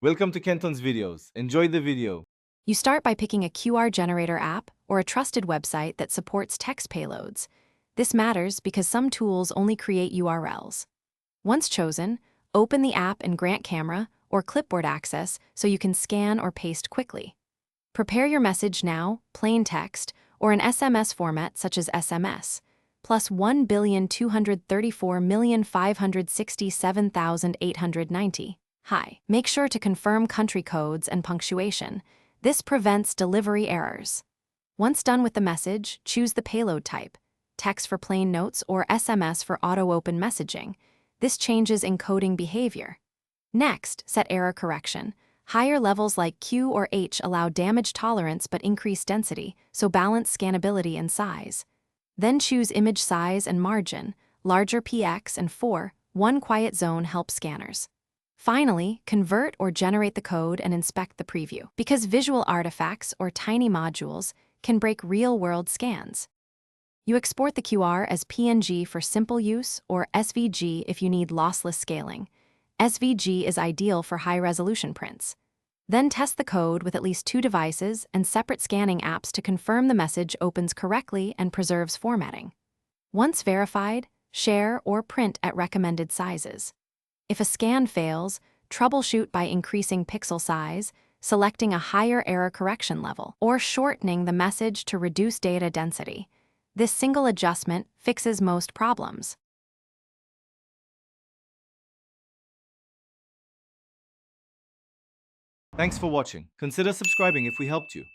Welcome to Kenton's videos. Enjoy the video. You start by picking a QR generator app or a trusted website that supports text payloads. This matters because some tools only create URLs. Once chosen, open the app and grant camera or clipboard access so you can scan or paste quickly. Prepare your message now, plain text, or an SMS format such as SMS, plus 1,234,567,890. Hi. Make sure to confirm country codes and punctuation. This prevents delivery errors. Once done with the message, choose the payload type, text for plain notes or SMS for auto-open messaging. This changes encoding behavior. Next, set error correction. Higher levels like Q or H allow damage tolerance but increase density, so balance scannability and size. Then choose image size and margin, larger px and 4, 1 quiet zone help scanners. Finally, convert or generate the code and inspect the preview, because visual artifacts or tiny modules can break real-world scans. You export the QR as PNG for simple use or SVG if you need lossless scaling. SVG is ideal for high-resolution prints. Then test the code with at least 2 devices and separate scanning apps to confirm the message opens correctly and preserves formatting. Once verified, share or print at recommended sizes. If a scan fails, troubleshoot by increasing pixel size, selecting a higher error correction level, or shortening the message to reduce data density. This single adjustment fixes most problems. Thanks for watching. Consider subscribing if we helped you.